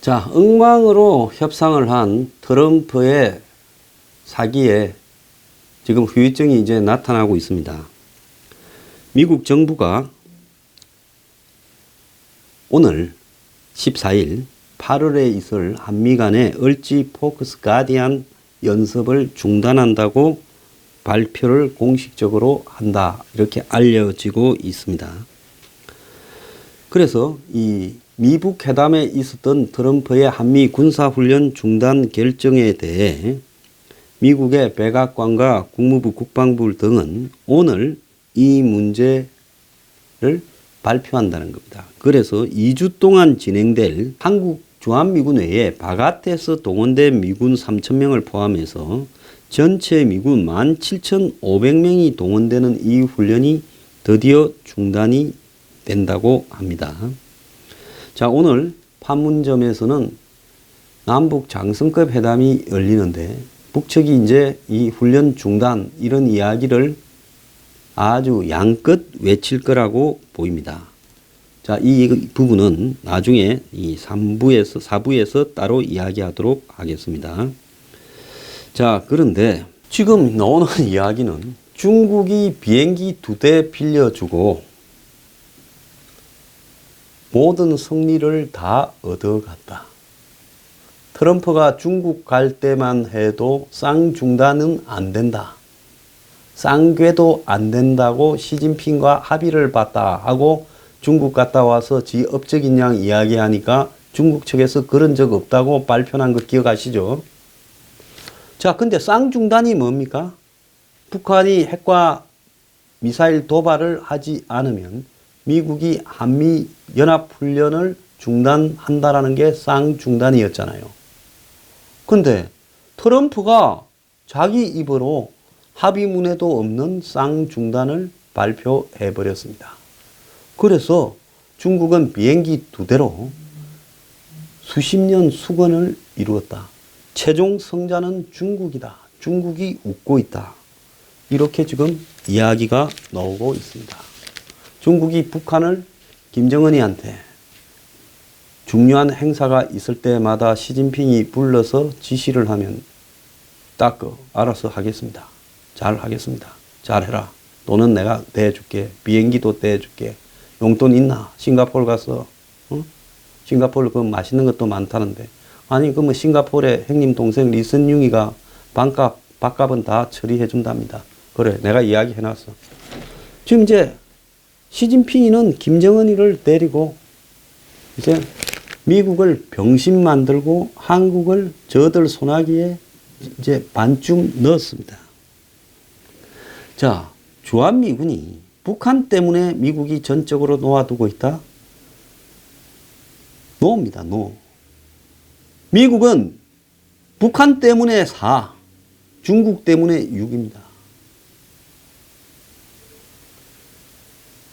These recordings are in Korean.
자, 엉망으로 협상을 한 트럼프의 사기에 지금 후유증이 이제 나타나고 있습니다. 미국 정부가 오늘 14일 8월에 있을 한미 간의 얼지 포커스 가디안 연습을 중단한다고 발표를 공식적으로 한다, 이렇게 알려지고 있습니다. 그래서 이 미북 회담에 있었던 트럼프의 한미 군사훈련 중단 결정에 대해 미국의 백악관과 국무부 국방부 등은 오늘 이 문제를 발표한다는 겁니다. 그래서 2주 동안 진행될 한국 주한미군 외에 바깥에서 동원된 미군 3,000명을 포함해서 전체 미군 17,500명이 동원되는 이 훈련이 드디어 중단이 된다고 합니다. 자, 오늘 판문점에서는 남북 장성급 회담이 열리는데 북측이 이제 이 훈련 중단 이런 이야기를 아주 양껏 외칠 거라고 보입니다. 자, 이 부분은 나중에 이 3부에서 4부에서 따로 이야기하도록 하겠습니다. 자, 그런데 지금 나오는 이야기는 중국이 비행기 2대 빌려주고 모든 승리를 다 얻어갔다. 트럼프가 중국 갈 때만 해도 쌍중단은 안 된다. 쌍궤도 안 된다고 시진핑과 합의를 봤다 하고 중국 갔다 와서 지 업적인 양 이야기하니까 중국 측에서 그런 적 없다고 발표한 거 기억하시죠? 자, 근데 쌍중단이 뭡니까? 북한이 핵과 미사일 도발을 하지 않으면 미국이 한미 연합훈련을 중단한다라는 게 쌍중단이었잖아요. 근데 트럼프가 자기 입으로 합의문에도 없는 쌍중단을 발표해버렸습니다. 그래서 중국은 비행기 2대로 수십 년 수건을 이루었다. 최종 승자는 중국이다. 중국이 웃고 있다. 이렇게 지금 이야기가 나오고 있습니다. 중국이 북한을 김정은이한테 중요한 행사가 있을 때마다 시진핑이 불러서 지시를 하면 딱 알아서 하겠습니다. 잘 하겠습니다. 잘해라. 돈은 내가 대줄게. 비행기도 대줄게. 용돈 있나? 싱가포르 가서 싱가포르 그 맛있는 것도 많다는데, 아니 그 뭐 싱가포르의 형님 동생 리선융이가 밥값은 다 처리해 준답니다. 그래, 내가 이야기 해놨어. 지금 이제 시진핑이는 김정은이를 데리고 이제 미국을 병신 만들고 한국을 저들 소나기에 이제 반쯤 넣었습니다. 자, 주한미군이 북한 때문에 미국이 전적으로 놓아두고 있다? 노입니다. 노. 미국은 북한 때문에 4, 중국 때문에 6입니다.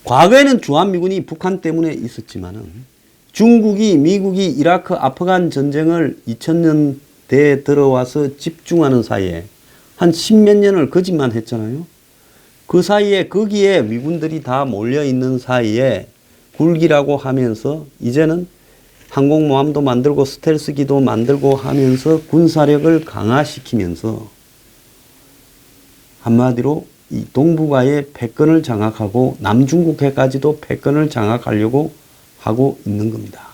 과거에는 주한미군이 북한 때문에 있었지만은 중국이 미국이 이라크 아프간 전쟁을 2000년대에 들어와서 집중하는 사이에 한 10몇 년을 거짓만 했잖아요. 그 사이에 거기에 미군들이 다 몰려 있는 사이에 굴기라고 하면서 이제는 항공모함도 만들고 스텔스기도 만들고 하면서 군사력을 강화시키면서 한마디로 이 동북아의 패권을 장악하고 남중국해까지도 패권을 장악하려고 하고 있는 겁니다.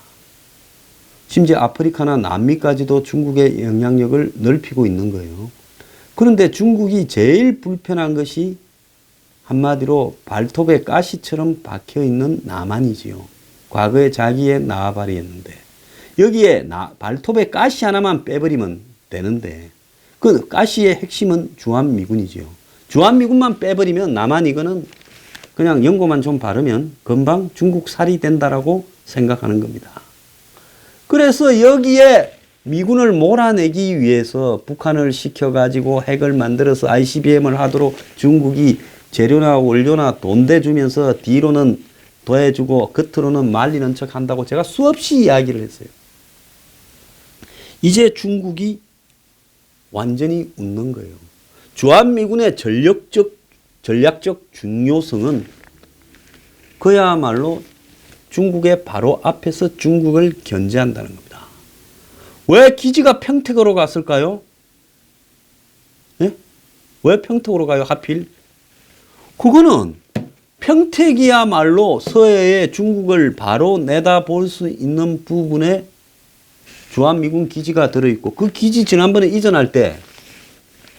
심지어 아프리카나 남미까지도 중국의 영향력을 넓히고 있는 거예요. 그런데 중국이 제일 불편한 것이 한마디로 발톱에 가시처럼 박혀있는 남한이지요. 과거에 자기의 나와바리였는데 여기에 발톱에 가시 하나만 빼버리면 되는데 그 가시의 핵심은 주한미군이지요. 주한미군만 빼버리면 남한 이거는 그냥 연고만 좀 바르면 금방 중국 살이 된다라고 생각하는 겁니다. 그래서 여기에 미군을 몰아내기 위해서 북한을 시켜가지고 핵을 만들어서 ICBM을 하도록 중국이 재료나 원료나 돈 대주면서 뒤로는 더해주고 겉으로는 말리는 척 한다고 제가 수없이 이야기를 했어요. 이제 중국이 완전히 웃는 거예요. 주한미군의 전략적 중요성은 그야말로 중국의 바로 앞에서 중국을 견제한다는 겁니다. 왜 기지가 평택으로 갔을까요? 네? 왜 평택으로 가요, 하필? 그거는 평택이야말로 서해에 중국을 바로 내다볼 수 있는 부분에 주한미군 기지가 들어있고, 그 기지 지난번에 이전할 때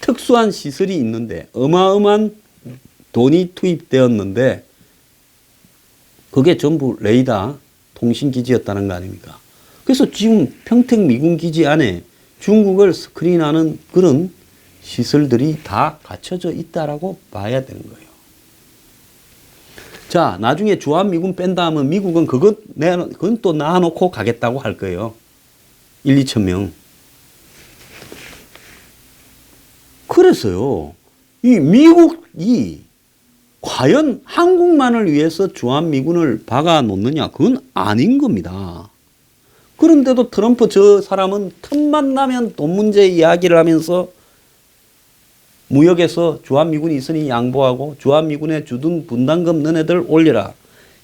특수한 시설이 있는데 어마어마한 돈이 투입되었는데 그게 전부 레이더 통신기지였다는 거 아닙니까? 그래서 지금 평택 미군 기지 안에 중국을 스크린하는 그런 시설들이 다 갖춰져 있다라고 봐야 되는 거예요. 자, 나중에 주한미군 뺀다 하면 미국은 그건 또 놔놓고 가겠다고 할 거예요. 1, 2천 명. 그래서요, 이 미국이 과연 한국만을 위해서 주한미군을 박아 놓느냐? 그건 아닌 겁니다. 그런데도 트럼프 저 사람은 틈만 나면 돈 문제 이야기를 하면서 무역에서 주한미군이 있으니 양보하고 주한미군에 주둔 분담금 너네들 올려라.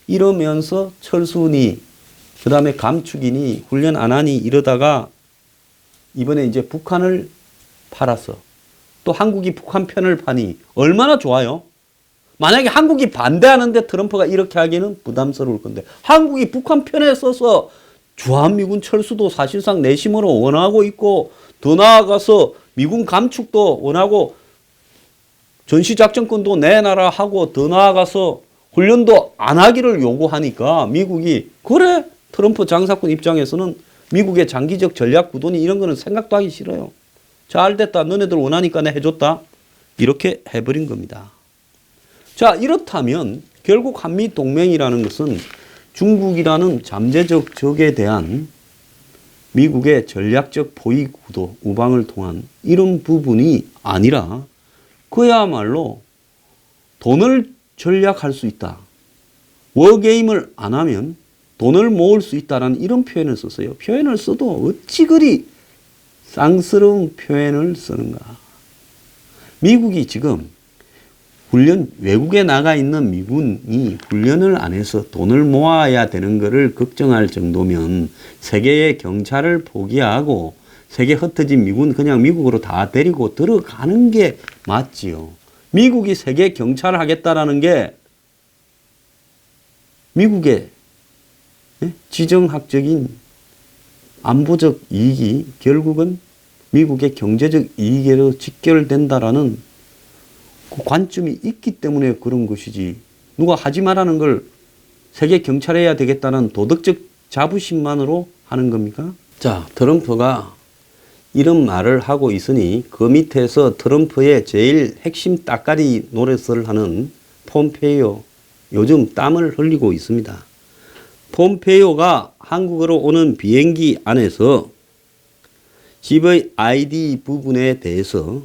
이러면서 철수니, 그 다음에 감축이니, 훈련 안 하니 이러다가 이번에 이제 북한을 팔았어. 또 한국이 북한 편을 파니 얼마나 좋아요? 만약에 한국이 반대하는데 트럼프가 이렇게 하기는 부담스러울 건데, 한국이 북한 편에 서서 주한미군 철수도 사실상 내심으로 원하고 있고, 더 나아가서 미군 감축도 원하고 전시작전권도 내놔라 하고, 더 나아가서 훈련도 안 하기를 요구하니까 미국이, 그래, 트럼프 장사꾼 입장에서는 미국의 장기적 전략 구도니 이런 거는 생각도 하기 싫어요. 잘 됐다. 너네들 원하니까 내가 해줬다. 이렇게 해버린 겁니다. 자, 이렇다면 결국 한미동맹이라는 것은 중국이라는 잠재적 적에 대한 미국의 전략적 포위 구도, 우방을 통한 이런 부분이 아니라 그야말로 돈을 전략할 수 있다. 워게임을 안 하면 돈을 모을 수 있다라는 이런 표현을 썼어요. 표현을 써도 어찌 그리 쌍스러운 표현을 쓰는가. 미국이 지금 훈련, 외국에 나가 있는 미군이 훈련을 안 해서 돈을 모아야 되는 것을 걱정할 정도면 세계의 경찰을 포기하고 세계 흩어진 미군 그냥 미국으로 다 데리고 들어가는 게 맞지요. 미국이 세계 경찰을 하겠다라는 게 미국의 지정학적인 안보적 이익이 결국은 미국의 경제적 이익으로 직결된다라는 그 관점이 있기 때문에 그런 것이지, 누가 하지 말라는 걸 세계 경찰해야 되겠다는 도덕적 자부심만으로 하는 겁니까? 자, 트럼프가 이런 말을 하고 있으니 그 밑에서 트럼프의 제일 핵심 따까리 노릇을 하는 폼페이오, 요즘 땀을 흘리고 있습니다. 폼페이오가 한국으로 오는 비행기 안에서 CVID 부분에 대해서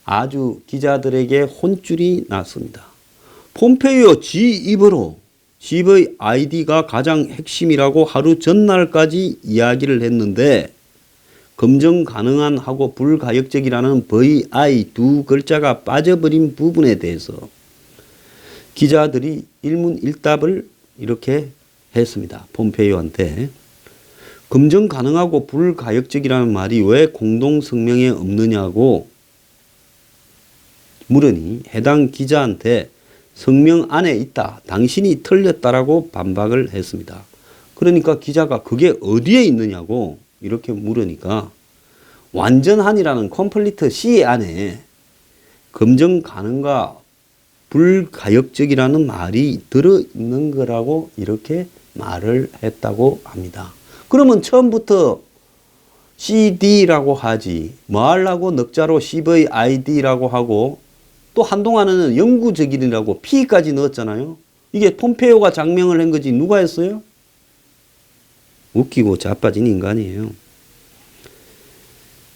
아주 기자들에게 혼쭐이 났습니다. 폼페이오 지 입으로 CVID가 가장 핵심이라고 하루 전날까지 이야기를 했는데, 검증 가능한 하고 불가역적이라는 VI 두 글자가 빠져버린 부분에 대해서 기자들이 일문일답을 이렇게 했습니다. 폼페이오한테. 검증 가능하고 불가역적이라는 말이 왜 공동성명에 없느냐고 물으니 해당 기자한테 성명 안에 있다. 당신이 틀렸다라고 반박을 했습니다. 그러니까 기자가 그게 어디에 있느냐고 이렇게 물으니까 완전한이라는 컴플리트 C 안에 검증 가능과 불가역적이라는 말이 들어있는 거라고 이렇게 말을 했다고 합니다. 그러면 처음부터 CD라고 하지 뭐 하려고 넉자로 CVID라고 하고 또 한동안은 영구적이라고 P까지 넣었잖아요. 이게 폼페이오가 장명을 한 거지 누가 했어요? 웃기고 자빠진 인간이에요.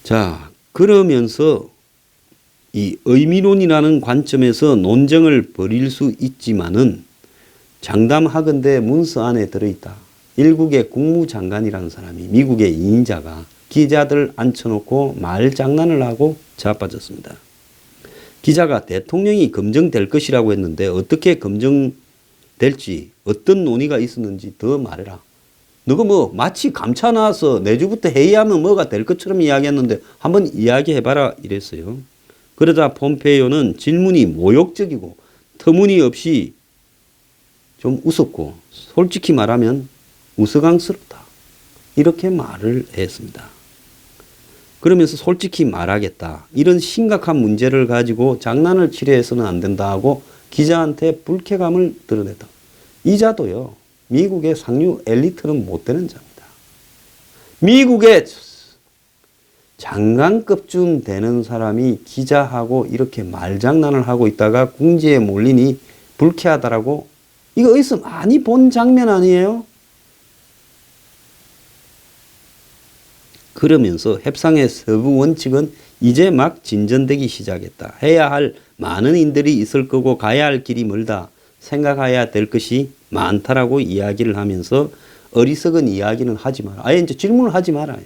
자, 그러면서 이 의미론이라는 관점에서 논쟁을 벌일 수 있지만은 장담하건대 문서 안에 들어있다. 일국의 국무장관이라는 사람이 미국의 2인자가 기자들 앉혀놓고 말장난을 하고 자빠졌습니다. 기자가 대통령이 검증될 것이라고 했는데 어떻게 검증될지 어떤 논의가 있었는지 더 말해라. 너가 뭐 마치 감차 나와서 내주부터 회의하면 뭐가 될 것처럼 이야기했는데 한번 이야기해봐라 이랬어요. 그러자 폼페이오는 질문이 모욕적이고 터무니없이 좀 웃었고 솔직히 말하면 우스꽝스럽다. 이렇게 말을 했습니다. 그러면서 솔직히 말하겠다. 이런 심각한 문제를 가지고 장난을 치려 해서는 안 된다 하고 기자한테 불쾌감을 드러냈다. 이자도요. 미국의 상류 엘리트는 못 되는 자입니다. 미국의 장관급쯤 되는 사람이 기자하고 이렇게 말장난을 하고 있다가 궁지에 몰리니 불쾌하다라고 이거 어디서 많이 본 장면 아니에요? 그러면서 협상의 서구 원칙은 이제 막 진전되기 시작했다. 해야 할 많은 인들이 있을 거고 가야 할 길이 멀다. 생각해야 될 것이 많다라고 이야기를 하면서 어리석은 이야기는 하지 마라. 아예 이제 질문을 하지 마라.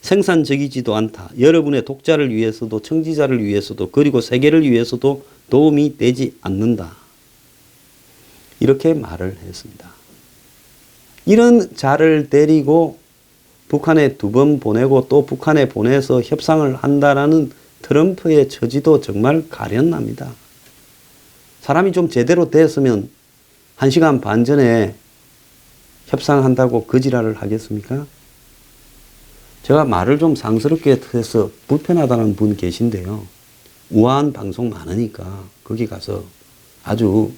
생산적이지도 않다. 여러분의 독자를 위해서도 청지자를 위해서도 그리고 세계를 위해서도 도움이 되지 않는다. 이렇게 말을 했습니다. 이런 자를 데리고 북한에 2번 보내고 또 북한에 보내서 협상을 한다라는 트럼프의 처지도 정말 가련납니다. 사람이 좀 제대로 됐으면 1시간 반 전에 협상한다고 거지랄을 하겠습니까? 제가 말을 좀 상스럽게 해서 불편하다는 분 계신데요. 우아한 방송 많으니까 거기 가서 아주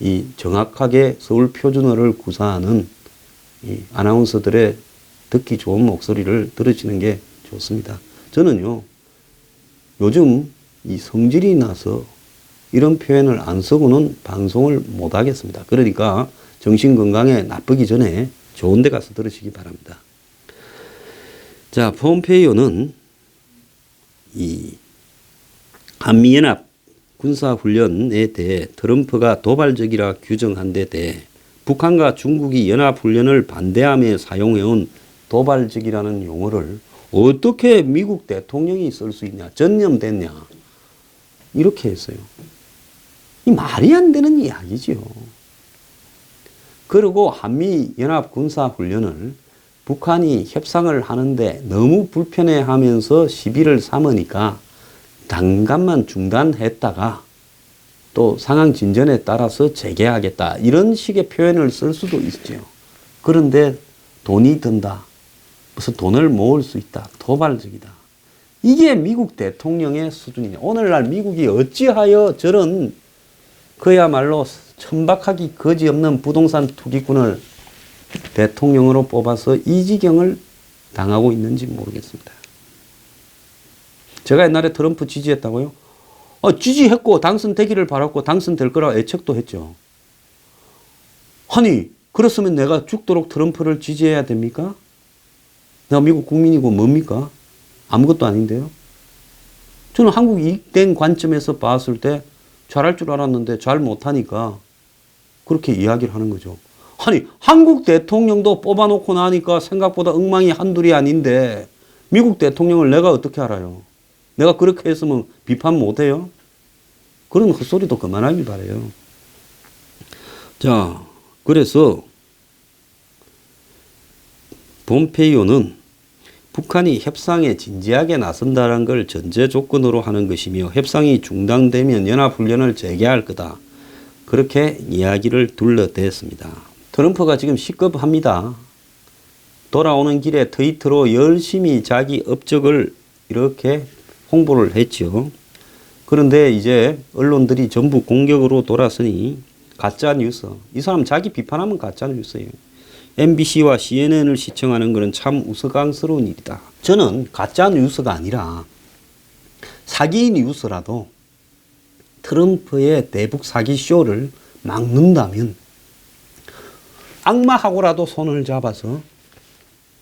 이 정확하게 서울 표준어를 구사하는 이 아나운서들의 듣기 좋은 목소리를 들으시는 게 좋습니다. 저는요, 요즘 이 성질이 나서 이런 표현을 안 쓰고는 방송을 못 하겠습니다. 그러니까 정신건강에 나쁘기 전에 좋은 데 가서 들으시기 바랍니다. 자, 폼페이오는 이 한미연합 군사훈련에 대해 트럼프가 도발적이라 규정한 데 대해 북한과 중국이 연합훈련을 반대하며 사용해온 도발적이라는 용어를 어떻게 미국 대통령이 쓸 수 있냐, 전념됐냐, 이렇게 했어요. 이 말이 안 되는 이야기죠. 그리고 한미연합 군사훈련을 북한이 협상을 하는데 너무 불편해하면서 시비를 삼으니까 잠깐만 중단했다가 또 상황 진전에 따라서 재개하겠다. 이런 식의 표현을 쓸 수도 있죠. 그런데 돈이 든다. 무슨 돈을 모을 수 있다. 도발적이다. 이게 미국 대통령의 수준이냐. 오늘날 미국이 어찌하여 저런 그야말로 천박하기 거지없는 부동산 투기꾼을 대통령으로 뽑아서 이 지경을 당하고 있는지 모르겠습니다. 제가 옛날에 트럼프 지지했다고요? 지지했고 당선되기를 바랐고 당선될 거라 예측도 했죠. 아니, 그렇으면 내가 죽도록 트럼프를 지지해야 됩니까? 내가 미국 국민이고 뭡니까? 아무것도 아닌데요. 저는 한국 이익된 관점에서 봤을 때 잘할 줄 알았는데 잘 못하니까 그렇게 이야기를 하는 거죠. 아니, 한국 대통령도 뽑아놓고 나니까 생각보다 엉망이 한둘이 아닌데 미국 대통령을 내가 어떻게 알아요? 내가 그렇게 했으면 비판 못해요? 그런 헛소리도 그만하길 바라요. 자, 그래서 폼페이오는 북한이 협상에 진지하게 나선다는 걸 전제 조건으로 하는 것이며 협상이 중단되면 연합훈련을 재개할 거다. 그렇게 이야기를 둘러댔습니다. 트럼프가 지금 시급합니다. 돌아오는 길에 트위터로 열심히 자기 업적을 이렇게 홍보를 했죠. 그런데 이제 언론들이 전부 공격으로 돌아서니 가짜 뉴스. 이 사람 자기 비판하면 가짜 뉴스예요. MBC와 CNN을 시청하는 것은 참 우스꽝스러운 일이다. 저는 가짜 뉴스가 아니라 사기 뉴스라도 트럼프의 대북 사기 쇼를 막는다면 악마하고라도 손을 잡아서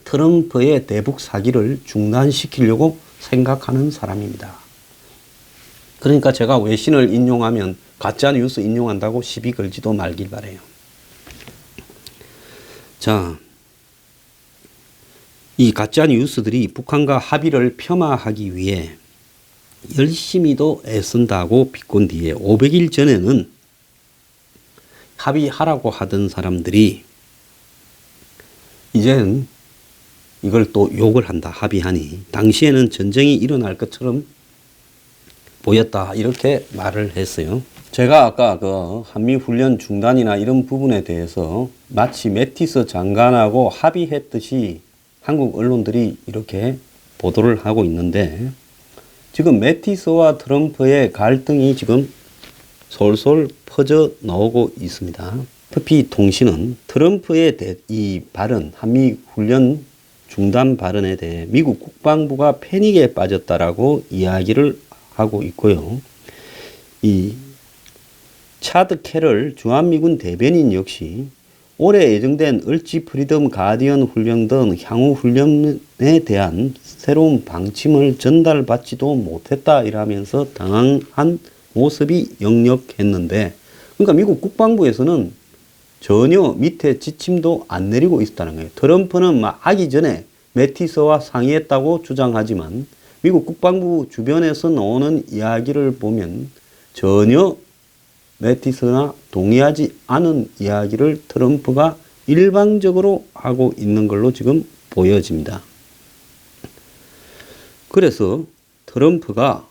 트럼프의 대북 사기를 중단시키려고 생각하는 사람입니다. 그러니까 제가 외신을 인용하면 가짜 뉴스 인용한다고 시비 걸지도 말길 바래요. 자, 이 가짜 뉴스들이 북한과 합의를 폄하하기 위해 열심히도 애쓴다고 비꼰 뒤에 500일 전에는 합의하라고 하던 사람들이 이제는 이걸 또 욕을 한다 합의하니 당시에는 전쟁이 일어날 것처럼 보였다 이렇게 말을 했어요. 제가 아까 그 한미훈련 중단이나 이런 부분에 대해서 마치 매티스 장관하고 합의했듯이 한국 언론들이 이렇게 보도를 하고 있는데 지금 매티스와 트럼프의 갈등이 지금 솔솔 퍼져 나오고 있습니다. 터피 통신은 트럼프의 이 발언, 한미훈련 중단 발언에 대해 미국 국방부가 패닉에 빠졌다라고 이야기를 하고 있고요. 이 차드 캐럴 주한미군 대변인 역시 올해 예정된 얼지 프리덤 가디언 훈련 등 향후 훈련에 대한 새로운 방침을 전달받지도 못했다 이라면서 당황한 모습이 역력했는데, 그러니까 미국 국방부에서는 전혀 밑에 지침도 안 내리고 있었다는 거예요. 트럼프는 막 하기 전에 매티스와 상의했다고 주장하지만 미국 국방부 주변에서 나오는 이야기를 보면 전혀 매티스나 동의하지 않은 이야기를 트럼프가 일방적으로 하고 있는 걸로 지금 보여집니다. 그래서 트럼프가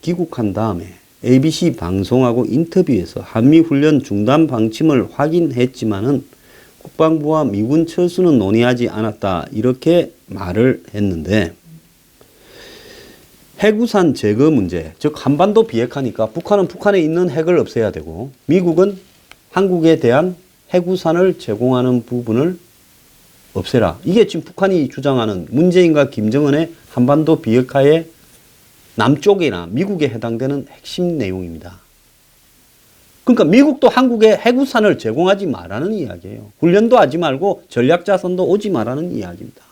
귀국한 다음에 ABC 방송하고 인터뷰에서 한미훈련 중단 방침을 확인했지만은 국방부와 미군 철수는 논의하지 않았다 이렇게 말을 했는데, 핵우산 제거 문제, 즉 한반도 비핵화니까 북한은 북한에 있는 핵을 없애야 되고 미국은 한국에 대한 핵우산을 제공하는 부분을 없애라. 이게 지금 북한이 주장하는 문재인과 김정은의 한반도 비핵화의 남쪽이나 미국에 해당되는 핵심 내용입니다. 그러니까 미국도 한국에 핵우산을 제공하지 말라는 이야기예요. 훈련도 하지 말고 전략자산도 오지 말라는 이야기입니다.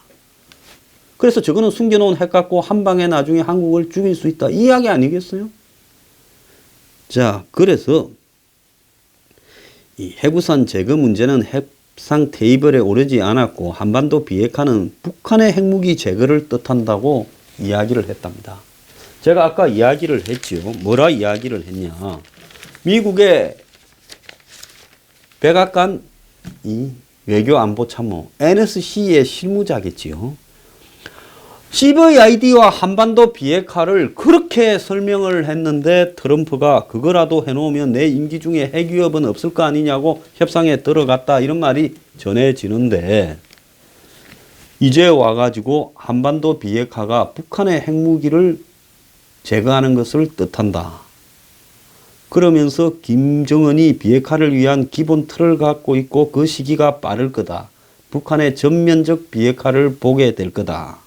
그래서 저거는 숨겨놓은 핵 갖고 한 방에 나중에 한국을 죽일 수 있다. 이 이야기 아니겠어요? 자, 그래서 이 핵우산 제거 문제는 협상 테이블에 오르지 않았고 한반도 비핵화는 북한의 핵무기 제거를 뜻한다고 이야기를 했답니다. 제가 아까 이야기를 했지요. 뭐라 이야기를 했냐. 미국의 백악관 이 외교안보참모 NSC의 실무자겠지요. CVID와 한반도 비핵화를 그렇게 설명을 했는데 트럼프가 그거라도 해놓으면 내 임기 중에 핵위협은 없을 거 아니냐고 협상에 들어갔다 이런 말이 전해지는데, 이제 와가지고 한반도 비핵화가 북한의 핵무기를 제거하는 것을 뜻한다. 그러면서 김정은이 비핵화를 위한 기본 틀을 갖고 있고 그 시기가 빠를 거다. 북한의 전면적 비핵화를 보게 될 거다.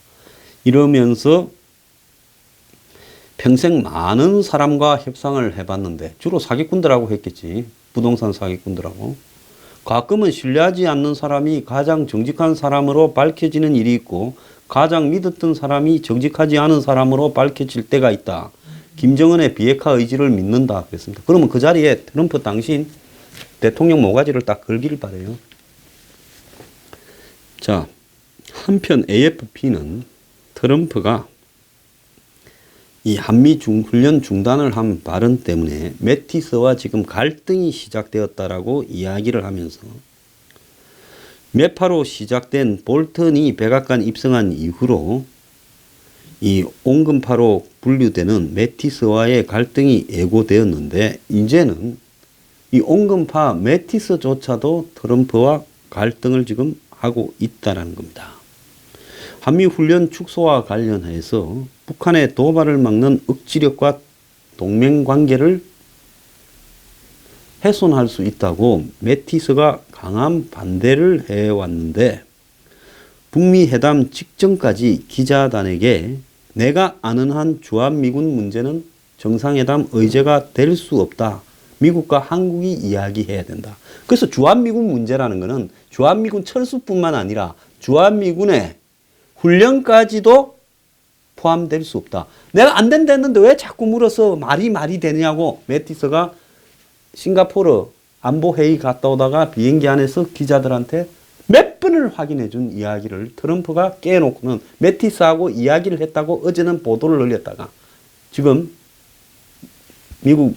이러면서 평생 많은 사람과 협상을 해봤는데 주로 사기꾼들하고 했겠지. 부동산 사기꾼들하고. 가끔은 신뢰하지 않는 사람이 가장 정직한 사람으로 밝혀지는 일이 있고 가장 믿었던 사람이 정직하지 않은 사람으로 밝혀질 때가 있다. 김정은의 비핵화 의지를 믿는다 그랬습니다. 그러면 그 자리에 트럼프 당신 대통령 모가지를 딱 걸기를 바래요. 자, 한편 AFP는 트럼프가 이 한미 훈련 중단을 한 발언 때문에 매티스와 지금 갈등이 시작되었다라고 이야기를 하면서 매파로 시작된 볼턴이 백악관 입성한 이후로 이 온건파로 분류되는 매티스와의 갈등이 예고되었는데 이제는 이 온건파 매티스조차도 트럼프와 갈등을 지금 하고 있다는 겁니다. 한미훈련 축소와 관련해서 북한의 도발을 막는 억지력과 동맹관계를 훼손할 수 있다고 매티스가 강한 반대를 해왔는데, 북미 회담 직전까지 기자단에게 내가 아는 한 주한미군 문제는 정상회담 의제가 될 수 없다. 미국과 한국이 이야기해야 된다. 그래서 주한미군 문제라는 것은 주한미군 철수뿐만 아니라 주한미군의 훈련까지도 포함될 수 없다. 내가 안 된다 했는데 왜 자꾸 물어서 말이 되냐고 매티스가 싱가포르 안보회의 갔다 오다가 비행기 안에서 기자들한테 몇 번을 확인해 준 이야기를 트럼프가 깨놓고는 매티스하고 이야기를 했다고 어제는 보도를 올렸다가 지금 미국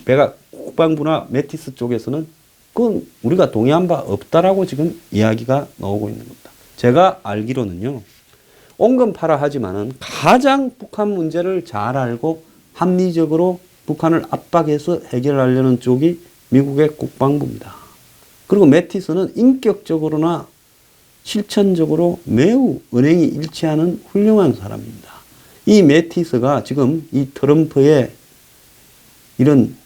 국방부나 매티스 쪽에서는 그건 우리가 동의한 바 없다라고 지금 이야기가 나오고 있는 겁니다. 제가 알기로는요. 온건파라 하지만은 가장 북한 문제를 잘 알고 합리적으로 북한을 압박해서 해결하려는 쪽이 미국의 국방부입니다. 그리고 매티스는 인격적으로나 실천적으로 매우 은행이 일치하는 훌륭한 사람입니다. 이 매티스가 지금 이 트럼프의 이런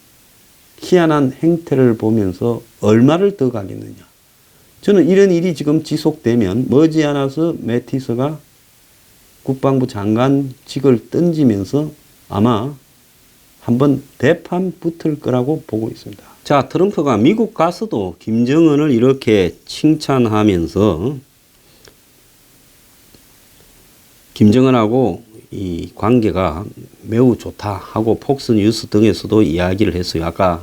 희한한 행태를 보면서 얼마를 더 가겠느냐. 저는 이런 일이 지금 지속되면 머지않아서 매티스가 국방부 장관직을 던지면서 아마 한번 대판 붙을 거라고 보고 있습니다. 자, 트럼프가 미국 가서도 김정은을 이렇게 칭찬하면서 김정은하고 이 관계가 매우 좋다 하고 폭스뉴스 등에서도 이야기를 했어요. 아까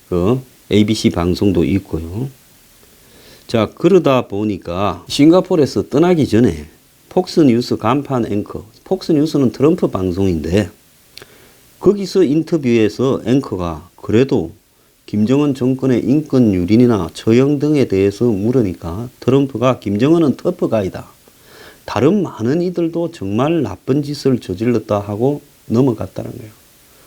그 ABC 방송도 있고요. 자, 그러다 보니까 싱가포르에서 떠나기 전에 폭스뉴스 간판 앵커, 폭스뉴스는 트럼프 방송인데 거기서 인터뷰에서 앵커가 그래도 김정은 정권의 인권 유린이나 처형 등에 대해서 물으니까 트럼프가 김정은은 터프가이다. 다른 많은 이들도 정말 나쁜 짓을 저질렀다 하고 넘어갔다는 거예요.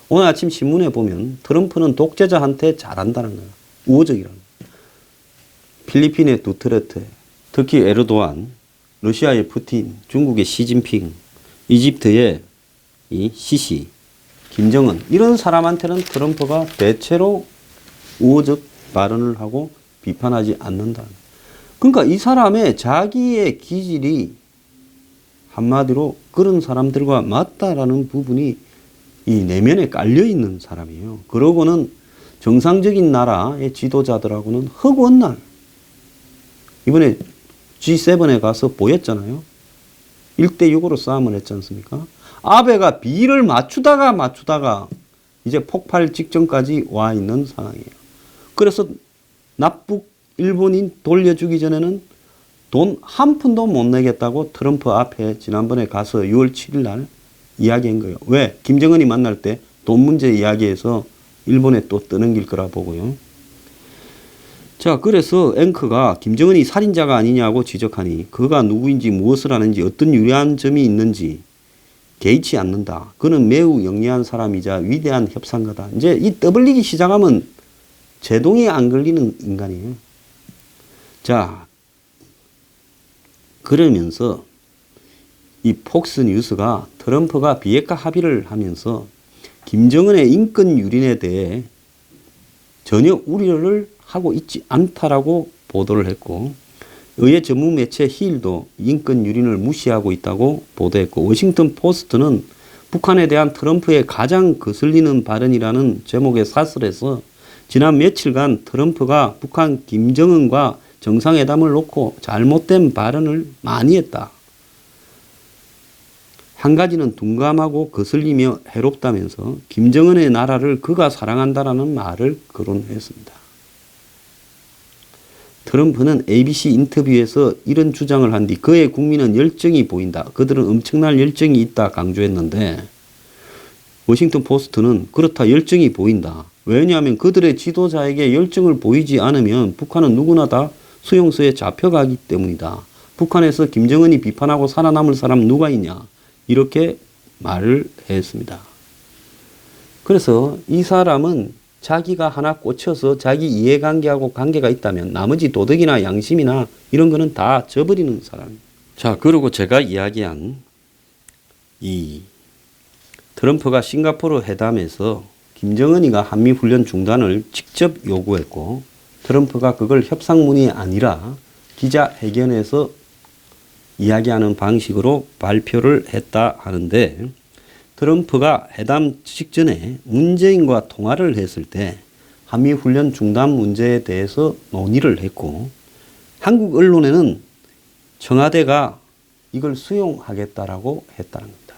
오늘 아침 신문에 보면 트럼프는 독재자한테 잘한다는 거예요. 우호적이라는 거예요. 필리핀의 두테르테, 특히 에르도안, 러시아의 푸틴, 중국의 시진핑, 이집트의 이 시시, 김정은 이런 사람한테는 트럼프가 대체로 우호적 발언을 하고 비판하지 않는다. 그러니까 이 사람의 자기의 기질이 한마디로 그런 사람들과 맞다라는 부분이 이 내면에 깔려 있는 사람이에요. 그러고는 정상적인 나라의 지도자들하고는 허구한 이번에 G7에 가서 보였잖아요. 1대6으로 싸움을 했지 않습니까? 아베가 비를 맞추다가 이제 폭발 직전까지 와 있는 상황이에요. 그래서 납북 일본인 돌려주기 전에는 돈 한 푼도 못 내겠다고 트럼프 앞에 지난번에 가서 6월 7일 날 이야기한 거예요. 왜? 김정은이 만날 때 돈 문제 이야기해서 일본에 또 떠넘길 거라 보고요. 자, 그래서 앵커가 김정은이 살인자가 아니냐고 지적하니 그가 누구인지 무엇을 하는지 어떤 유리한 점이 있는지 개의치 않는다. 그는 매우 영리한 사람이자 위대한 협상가다. 이제 이 떠벌리기 시작하면 제동이 안 걸리는 인간이에요. 자, 그러면서 이 폭스뉴스가 트럼프가 비핵화 합의를 하면서 김정은의 인권 유린에 대해 전혀 우려를 하고 있지 않다라고 보도를 했고 의회 전문 매체 힐도 인권 유린을 무시하고 있다고 보도했고 워싱턴 포스트는 북한에 대한 트럼프의 가장 거슬리는 발언이라는 제목의 사설에서 지난 며칠간 트럼프가 북한 김정은과 정상회담을 놓고 잘못된 발언을 많이 했다. 한 가지는 둔감하고 거슬리며 해롭다면서 김정은의 나라를 그가 사랑한다라는 말을 거론했습니다. 트럼프는 ABC 인터뷰에서 이런 주장을 한 뒤 그의 국민은 열정이 보인다. 그들은 엄청난 열정이 있다 강조했는데 워싱턴 포스트는 그렇다 열정이 보인다. 왜냐하면 그들의 지도자에게 열정을 보이지 않으면 북한은 누구나 다 수용소에 잡혀가기 때문이다. 북한에서 김정은이 비판하고 살아남을 사람 누가 있냐. 이렇게 말을 했습니다. 그래서 이 사람은 자기가 하나 꽂혀서 자기 이해관계하고 관계가 있다면 나머지 도덕이나 양심이나 이런 거는 다 저버리는 사람입니다. 자, 그리고 제가 이야기한 이 트럼프가 싱가포르 회담에서 김정은이가 한미훈련 중단을 직접 요구했고 트럼프가 그걸 협상문이 아니라 기자회견에서 이야기하는 방식으로 발표를 했다 하는데 트럼프가 회담 직전에 문재인과 통화를 했을 때 한미훈련 중단 문제에 대해서 논의를 했고 한국 언론에는 청와대가 이걸 수용하겠다라고 했다는 겁니다.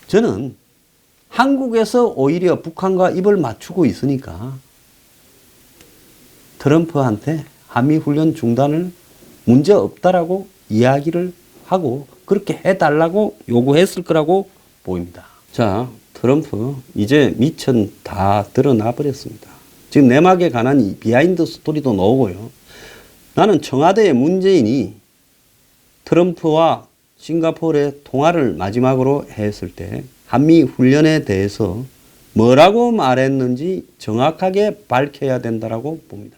저는 한국에서 오히려 북한과 입을 맞추고 있으니까 트럼프한테 한미훈련 중단을 문제없다라고 이야기를 하고 그렇게 해달라고 요구했을 거라고 보입니다. 자, 트럼프 이제 미천 다 드러나 버렸습니다. 지금 내막에 관한 이 비하인드 스토리도 나오고요. 나는 청와대의 문재인이 트럼프와 싱가포르의 통화를 마지막으로 했을 때 한미 훈련에 대해서 뭐라고 말했는지 정확하게 밝혀야 된다고 봅니다.